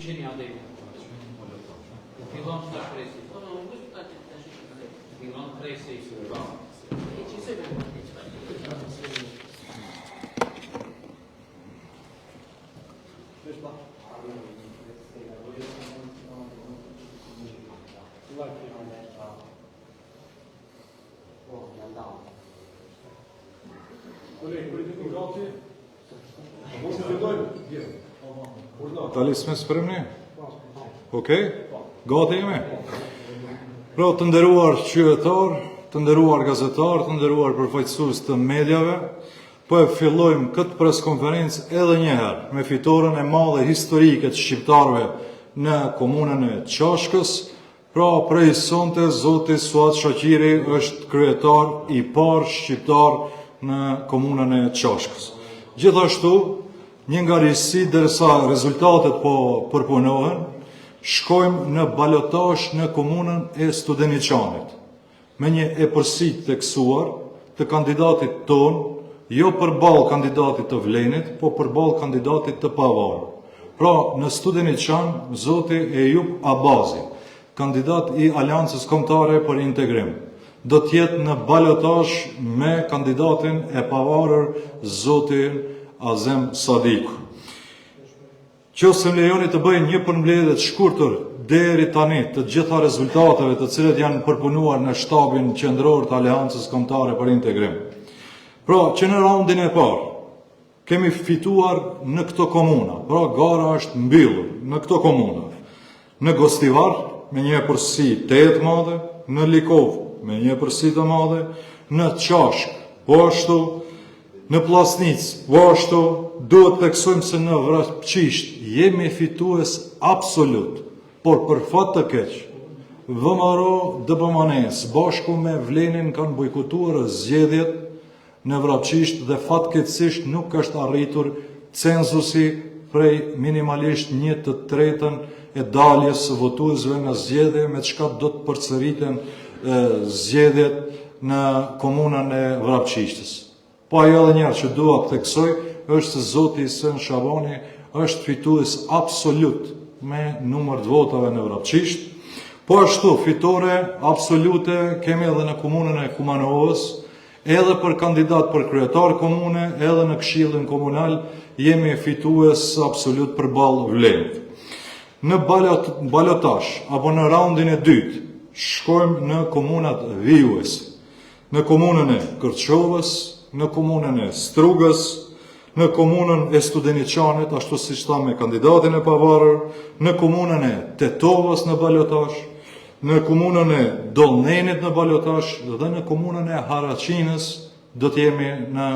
Qeni ademi. Fillon të presi. Fillon presi i Dali sme spremni? Okej? Gati jemi? Pra të nderuar qytetar, të nderuar gazetar, të nderuar përfaqësues të mediave, po e fillojmë këtë preskonferencë edhe një herë me fitoren e madhe historike të shqiptarëve në komunën e Qashkës. Pra prej sonte zoti Suat Shaqiri është kryetar i parë shqiptar në komunën e Qashkës. Gjithashtu, një ngarësi derisa rezultatet po përpunohen, shkojmë në balotazh në komunën e Studeniqanit, me një epërsi theksuar të kandidatit ton, jo përballë kandidatit të Vlenit, po përballë kandidatit të pavarur. Pra, në Studeniqan, zoti Ejup Abazi, kandidat i Aleancës Kombëtare për Integrim, do të jetë në balotazh me kandidatin e pavarur zotin Azem Sadiku. Qofse më lejoni të bëj një përmbledhje të shkurtër deri tani të gjitha rezultateve të cilët janë përpunuar në shtabin qendror të Aleancës Kombëtare për Integrim. Pra, që në raundin e parë kemi fituar në këto komuna, pra gara është mbyllur në këto komuna. Në Gostivar me një epërsi 8 madhe, në Likov me një epërsi të madhe, në Qashk po ashtu, në Plasnic po ashtu. Duhet të theksojmë se në Vrapçisht jemi fitues absolut, por për fat të keq, VMRO DBMANES bashku me Vlenin kanë bojkotuar zgjedhjet në Vrapçisht dhe fatkeqësisht nuk është arritur censusi prej minimalisht 1/3 e daljes së votuesve në zgjedhje, me çka do të përsëriten zgjedhjet në komunën e Vrapçishtës. Po ajo edhe njerë që dua të theksoj është se zoti Sen Shabani është fitues absolut me numër të votave në Vrapçisht. Po ashtu, fitore absolute kemi edhe në komunën e Kumanovës, edhe për kandidat për kryetar komune, edhe në këshillin komunal jemi fitues absolut përballë Vlenit. Në balotazh apo në raundin e dytë shkojmë në komunat vijuese, në komunën e Kërçovës, në komunën e Strugës, në komunën e Studeniqanit, ashtu siç thamë me kandidatin e pavarur, në komunën e Tetovës në balotazh, në komunën e Dollnenit në balotazh dhe në komunën e Haraqinës do të jemi në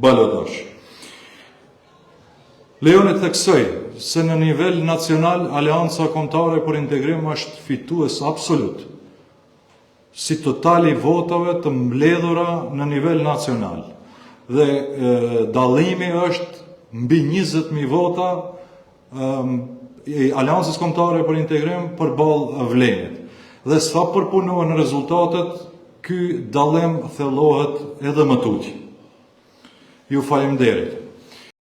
balotazh. Lejoni të theksoj se në nivel nacional Aleanca Kombëtare për Integrim është fitues absolut, si totali votave të mbledhura në nivel nacional. Dhe dallimi është mbi 20.000 vota i Aleancës Kombëtare për Integrim përballë Vlenit. Dhe sa përpunohen rezultatet, ky dallim thellohet edhe më tutje. Ju faleminderit.